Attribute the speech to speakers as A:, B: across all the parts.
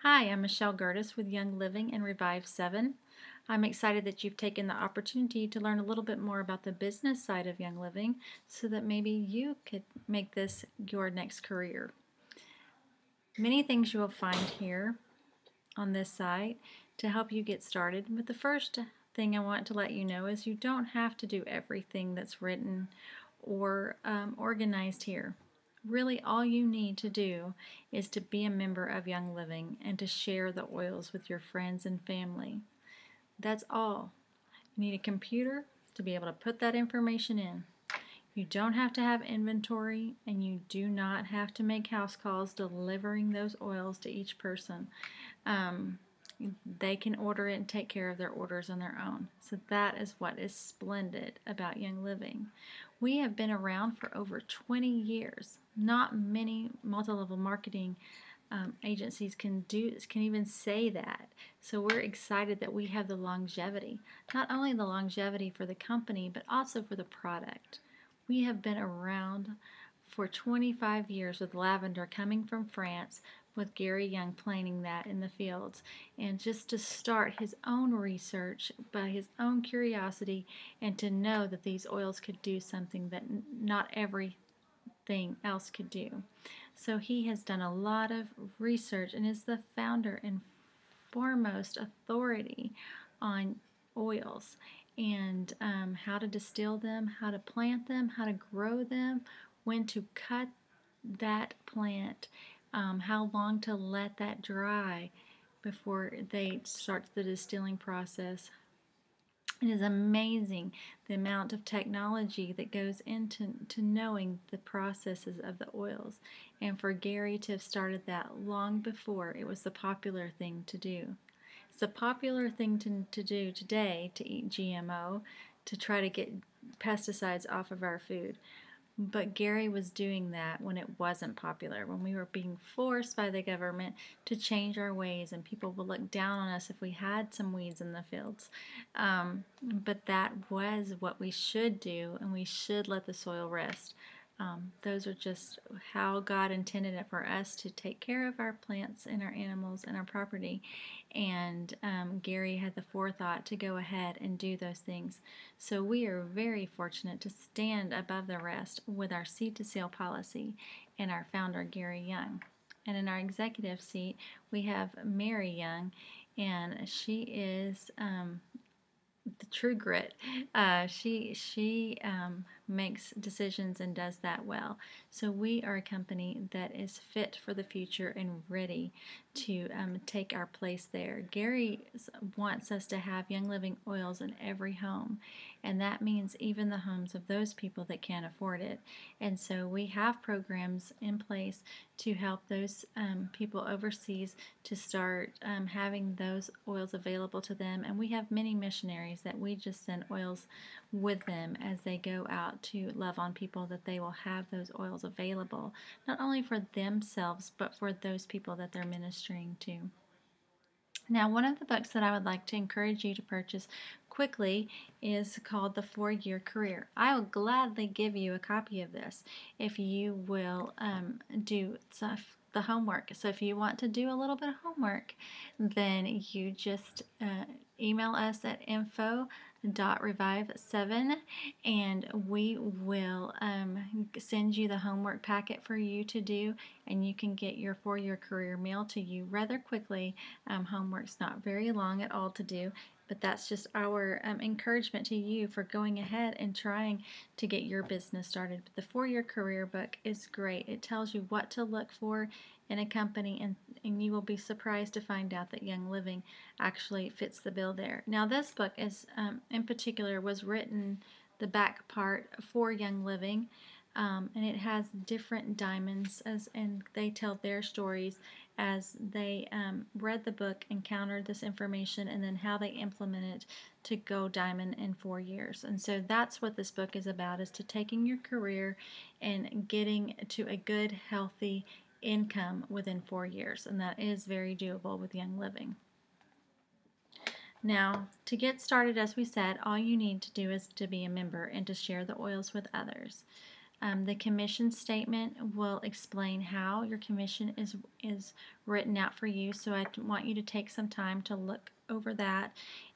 A: Hi, I'm Michelle Gertis with Young Living and Revive 7. I'm excited that you've taken the opportunity to learn a little bit more about the business side of Young Living so that maybe you could make this your next career. Many things you will find here on this site to help you get started. But the first thing I want to let you know is you don't have to do everything that's written or organized here. Really, all you need to do is to be a member of Young Living and to share the oils with your friends and family. That's all. You need a computer to be able to put that information in. You don't have to have inventory, and you do not have to make house calls delivering those oils to each person. Um, they can order it and take care of their orders on their own. So that is what is splendid about Young Living. We have been around for over 20 years. Not many multi-level marketing agencies can even say that. So we're excited that we have the longevity. Not only the longevity for the company, but also for the product. We have been around for 25 years with lavender coming from France, with Gary Young planting that in the fields, and just to start his own research by his own curiosity, and to know that these oils could do something that not everything else could do. So he has done a lot of research and is the founder and foremost authority on oils and how to distill them, how to plant them, how to grow them, when to cut that plant, how long to let that dry before they start the distilling process. It is amazing the amount of technology that goes into knowing the processes of the oils. And for Gary to have started that long before it was the popular thing to do. It's a popular thing to do today to eat GMO, to try to get pesticides off of our food. But Gary was doing that when it wasn't popular, when we were being forced by the government to change our ways, and people would look down on us if we had some weeds in the fields. But that was what we should do, and we should let the soil rest. Those are just how God intended it for us to take care of our plants and our animals and our property. And Gary had the forethought to go ahead and do those things. So we are very fortunate to stand above the rest with our seed to sale policy and our founder, Gary Young. And in our executive seat, we have Mary Young, and she is the true grit. She makes decisions and does that well. So we are a company that is fit for the future and ready to take our place there. Gary wants us to have Young Living oils in every home, and that means even the homes of those people that can't afford it. And so we have programs in place to help those people overseas to start having those oils available to them. And we have many missionaries that we just send oils with them as they go out to love on people, that they will have those oils available, not only for themselves, but for those people that they're ministering to. Now, one of the books that I would like to encourage you to purchase quickly is called The 4-Year Career. I will gladly give you a copy of this if you will do the homework. So if you want to do a little bit of homework, then you just email us at info.revive7, and we will send you the homework packet for you to do, and you can get your 4-year career mailed to you rather quickly. Homework's not very long at all to do, but that's just our encouragement to you for going ahead and trying to get your business started. But the 4-year career book is great. It tells you what to look for in a company, and you will be surprised to find out that Young Living actually fits the bill there. Now, this book is in particular was written, the back part, for Young Living, and it has different diamonds and they tell their stories as they read the book, encountered this information, and then how they implement it to go diamond in 4 years. And so that's what this book is about, is to taking your career and getting to a good, healthy income within 4 years. And that is very doable with Young Living. Now, to get started, as we said, all you need to do is to be a member and to share the oils with others. The commission statement will explain how your commission is written out for you. So I want you to take some time to look over that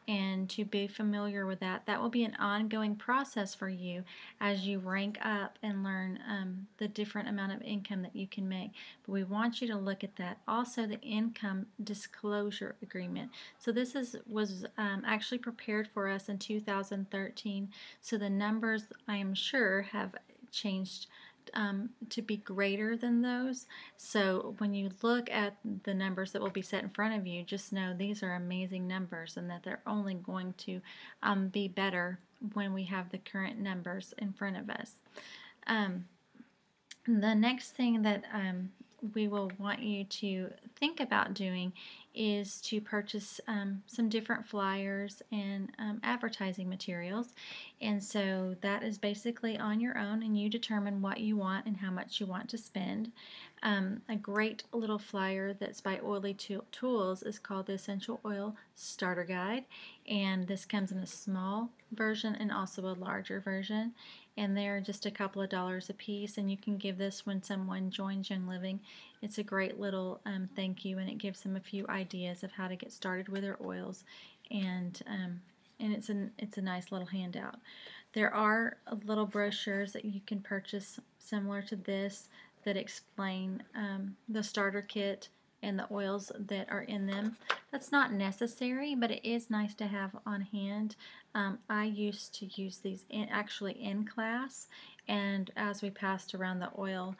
A: and to be familiar with that. That will be an ongoing process for you as you rank up and learn the different amount of income that you can make. But we want you to look at that. Also, the income disclosure agreement. So this was actually prepared for us in 2013. So the numbers, I am sure, have changed to be greater than those. So when you look at the numbers that will be set in front of you, just know these are amazing numbers and that they're only going to be better when we have the current numbers in front of us. The next thing that we will want you to think about doing is to purchase some different flyers and advertising materials. And so that is basically on your own, and you determine what you want and how much you want to spend. A great little flyer that's by Oily Tools is called the Essential Oil Starter Guide, and this comes in a small version and also a larger version, and they're just a couple of dollars a piece, and you can give this when someone joins Young Living. It's a great little thank you, and it gives them a few ideas of how to get started with their oils, and it's a nice little handout. There are little brochures that you can purchase similar to this that explain the starter kit and the oils that are in them. That's not necessary, but it is nice to have on hand. I used to use these actually in class, and as we passed around the oil,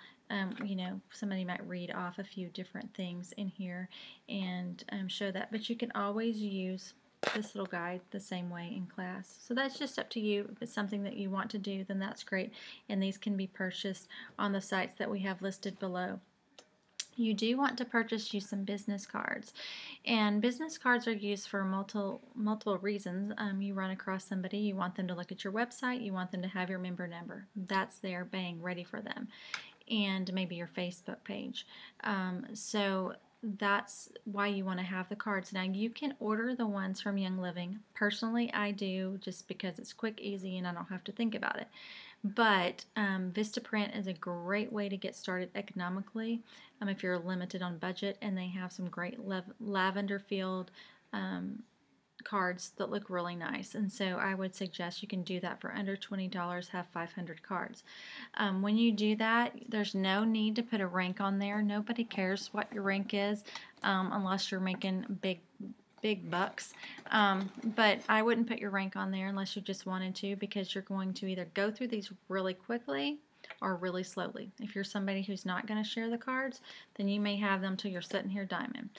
A: you know, somebody might read off a few different things in here and show that, but you can always use this little guide the same way in class. So that's just up to you. If it's something that you want to do, then that's great, and these can be purchased on the sites that we have listed below. You do want to purchase you some business cards, and business cards are used for multiple reasons. You run across somebody, you want them to look at your website, you want them to have your member number. That's there, bang, ready for them, and maybe your Facebook page. So that's why you want to have the cards. Now you can order the ones from Young Living. Personally, I do, just because it's quick, easy, and I don't have to think about it. But Vistaprint is a great way to get started economically if you're limited on budget, and they have some great lavender field cards that look really nice, and so I would suggest you can do that for under $20, have 500 cards. When you do that, there's no need to put a rank on there. Nobody cares what your rank is unless you're making big bucks, but I wouldn't put your rank on there unless you just wanted to, because you're going to either go through these really quickly or really slowly. If you're somebody who's not going to share the cards, then you may have them till you're sitting here diming.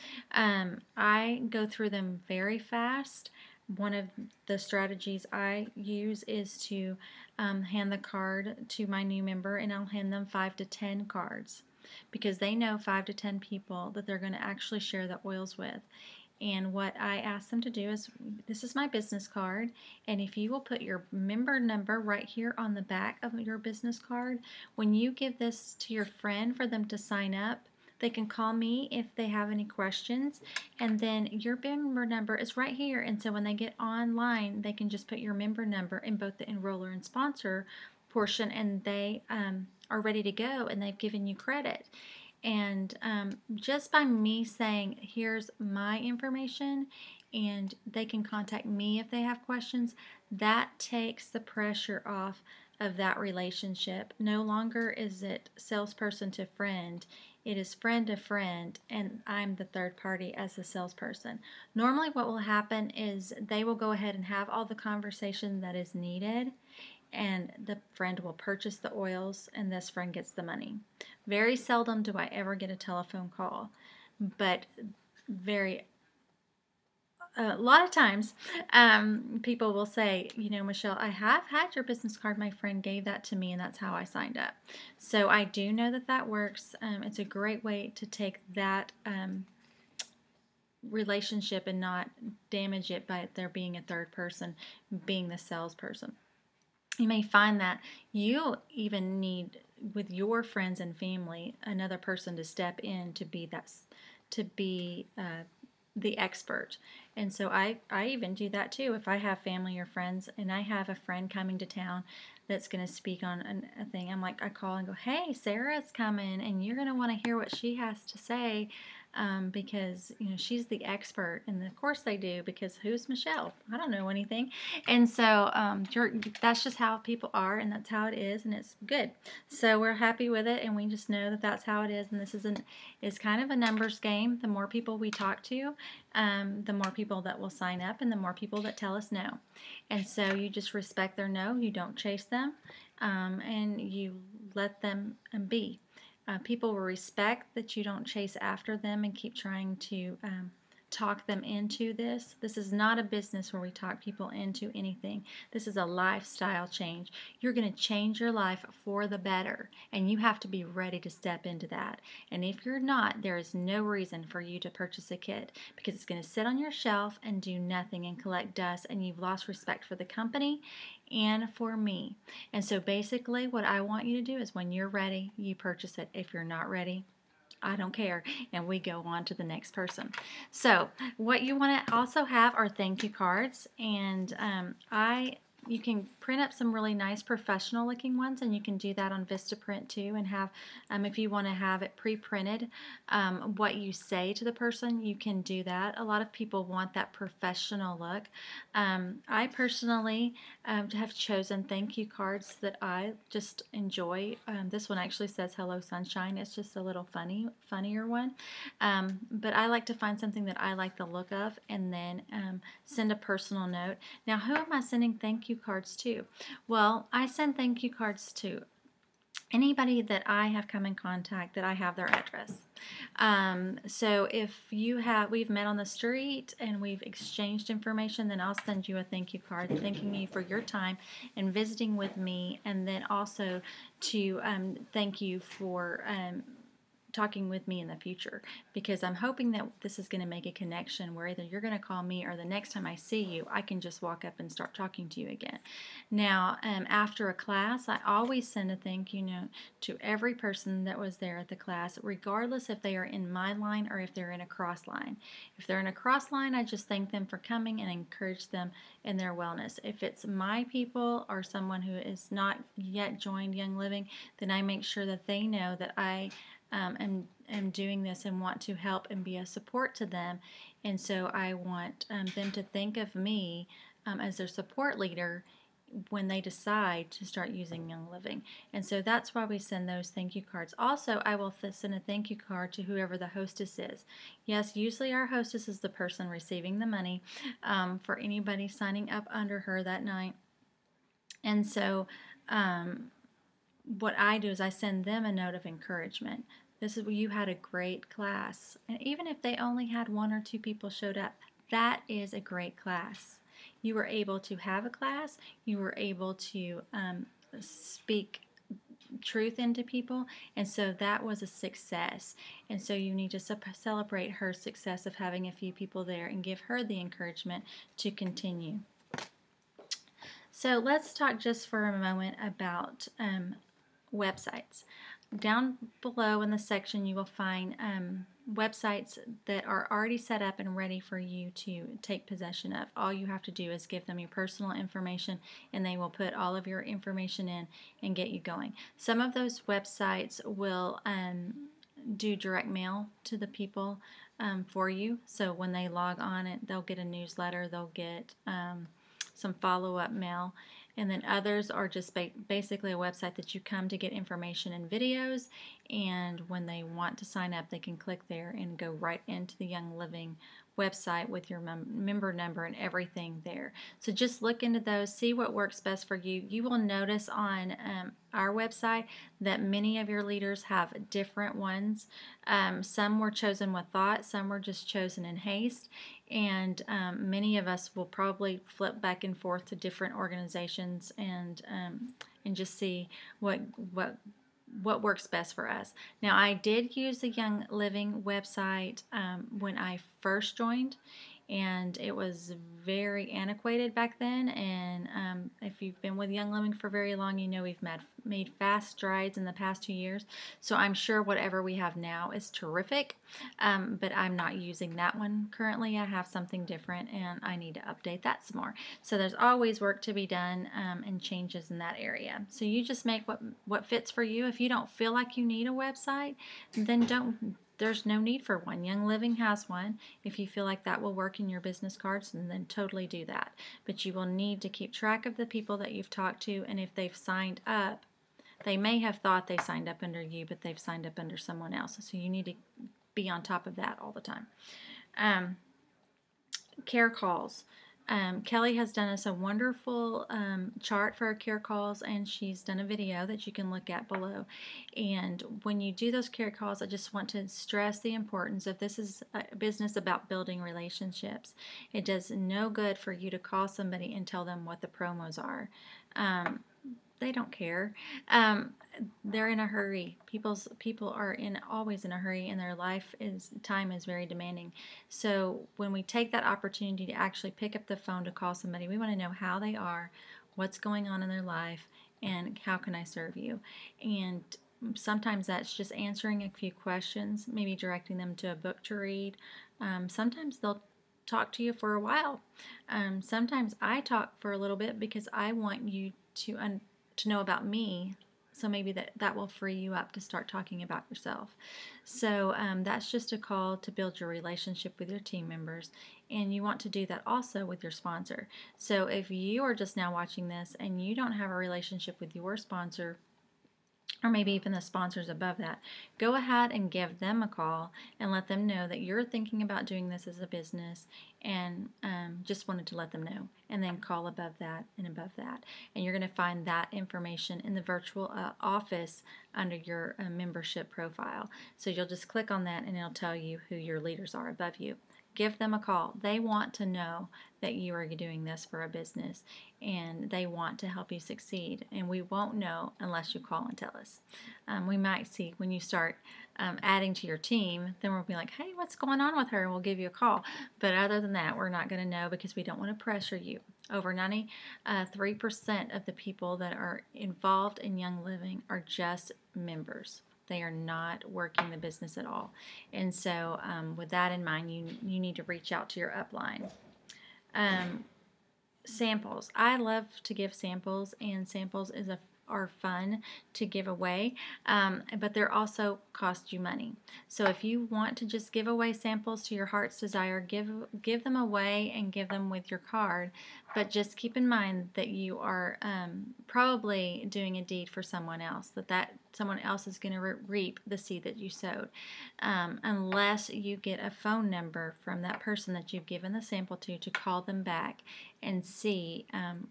A: I go through them very fast. One of the strategies I use is to hand the card to my new member, and I'll hand them 5 to 10 cards, because they know 5 to 10 people that they're going to actually share the oils with. And what I ask them to do is, this is my business card, and if you will put your member number right here on the back of your business card, when you give this to your friend for them to sign up, they can call me if they have any questions, and then your member number is right here, and so when they get online, they can just put your member number in both the enroller and sponsor portion, and they are ready to go, and they've given you credit. And just by me saying, here's my information, and they can contact me if they have questions, that takes the pressure off of that relationship. No longer is it salesperson to friend. It is friend to friend, and I'm the third party as the salesperson. Normally what will happen is they will go ahead and have all the conversation that is needed, and the friend will purchase the oils, and this friend gets the money. Very seldom do I ever get a telephone call, but a lot of times people will say, you know, Michelle, I have had your business card. My friend gave that to me, and that's how I signed up. So I do know that that works. It's a great way to take that relationship and not damage it by there being a third person being the salesperson. You may find that you even need, with your friends and family, another person to step in to be the expert. And so I even do that too. If I have family or friends and I have a friend coming to town that's going to speak on a thing, I'm like, I call and go, hey, Sarah's coming and you're going to want to hear what she has to say, because she's the expert. And of course they do, because who's Michelle? I don't know anything. And so that's just how people are, and that's how it is, and it's good. So we're happy with it, and we just know that that's how it is. And this is kind of a numbers game. The more people we talk to, the more people that will sign up, and the more people that tell us no. And so you just respect their no. You don't chase them, and you let them be. People will respect that you don't chase after them and keep trying to talk them into this. This is not a business where we talk people into anything. This is a lifestyle change. You're going to change your life for the better, and you have to be ready to step into that. And if you're not, there is no reason for you to purchase a kit, because it's going to sit on your shelf and do nothing and collect dust, and you've lost respect for the company and for me. And so basically what I want you to do is, when you're ready, you purchase it. If you're not ready, I don't care, and we go on to the next person. So what you want to also have are thank you cards, and you can print up some really nice professional looking ones, and you can do that on Vistaprint too, and have, if you want to have it pre-printed, what you say to the person, you can do that. A lot of people want that professional look. I personally have chosen thank you cards that I just enjoy. This one actually says hello sunshine. It's just a little funnier one, but I like to find something that I like the look of, and then send a personal note. Now, who am I sending thank you cards to? Well, I send thank you cards to anybody that I have come in contact, that I have their address. So if we've met on the street and we've exchanged information, then I'll send you a thank you card thanking you for your time and visiting with me, and then also to thank you for talking with me in the future, because I'm hoping that this is going to make a connection where either you're going to call me, or the next time I see you, I can just walk up and start talking to you again. Now, after a class, I always send a thank you note to every person that was there at the class, regardless if they are in my line or if they're in a cross line. If they're in a cross line, I just thank them for coming and encourage them in their wellness. If it's my people or someone who is not yet joined Young Living, then I make sure that they know that I am doing this and want to help and be a support to them. And so I want them to think of me as their support leader when they decide to start using Young Living. And so that's why we send those thank you cards. Also, I will send a thank you card to whoever the hostess is. Yes, usually our hostess is the person receiving the money for anybody signing up under her that night. And so what I do is I send them a note of encouragement. This is where you had a great class. And even if they only had 1 or 2 people showed up, that is a great class. You were able to have a class. You were able to speak truth into people, and so that was a success. And so you need to celebrate her success of having a few people there and give her the encouragement to continue. So let's talk just for a moment about websites. Down below in the section you will find websites that are already set up and ready for you to take possession of. All you have to do is give them your personal information, and they will put all of your information in and get you going. Some of those websites will do direct mail to the people for you. So when they log on it, they'll get a newsletter, they'll get some follow-up mail. And then others are just basically a website that you come to get information and videos, and when they want to sign up, they can click there and go right into the Young Living website with your member number and everything there. So just look into those, see what works best for you. You will notice on our website that many of your leaders have different ones. Some were chosen with thought, some were just chosen in haste, and many of us will probably flip back and forth to different organizations and just see what works best for us. Now, I did use the Young Living website when I first joined, and it was very antiquated back then. And if you've been with Young Living for very long, you know we've made fast strides in the past 2 years. So I'm sure whatever we have now is terrific, but I'm not using that one currently. I have something different, and I need to update that some more. So there's always work to be done, and changes in that area. So you just make what fits for you. If you don't feel like you need a website, then don't. There's no need for one. Young Living has one. If you feel like that will work in your business cards, then totally do that. But you will need to keep track of the people that you've talked to, and if they've signed up, they may have thought they signed up under you, but they've signed up under someone else. So you need to be on top of that all the time. Care calls. Kelly has done us a wonderful chart for our care calls, and she's done a video that you can look at below. And when you do those care calls, I just want to stress the importance of this is a business about building relationships. It does no good for you to call somebody and tell them what the promos are. They don't care. They're in a hurry. People are always in a hurry, and their time is very demanding. So when we take that opportunity to actually pick up the phone to call somebody, we want to know how they are, what's going on in their life, and how can I serve you. And sometimes that's just answering a few questions, maybe directing them to a book to read. Sometimes they'll talk to you for a while. Sometimes I talk for a little bit because I want you to know about me, so maybe that will free you up to start talking about yourself. So that's just a call to build your relationship with your team members, and you want to do that also with your sponsor. So if you are just now watching this and you don't have a relationship with your sponsor, or maybe even the sponsors above that, go ahead and give them a call and let them know that you're thinking about doing this as a business, and just wanted to let them know. And then call above that and above that. And you're going to find that information in the virtual office under your membership profile. So you'll just click on that and it'll tell you who your leaders are above you. Give them a call. They want to know that you are doing this for a business, and they want to help you succeed. And we won't know unless you call and tell us. We might see when you start adding to your team, then we'll be like, hey, what's going on with her? And we'll give you a call. But other than that, we're not going to know because we don't want to pressure you. Over 93% of the people that are involved in Young Living are just members. They are not working the business at all. And so with that in mind, you need to reach out to your upline. Samples. I love to give samples, and samples are fun to give away, but they're also cost you money. So if you want to just give away samples to your heart's desire, give them away and give them with your card, but just keep in mind that you are probably doing a deed for someone else, that someone else is going to reap the seed that you sowed, unless you get a phone number from that person that you've given the sample to call them back and see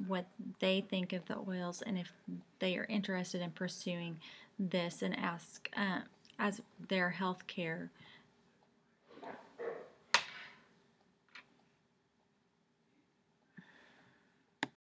A: what they think of the oils, and if they are interested in pursuing this, and ask as their health care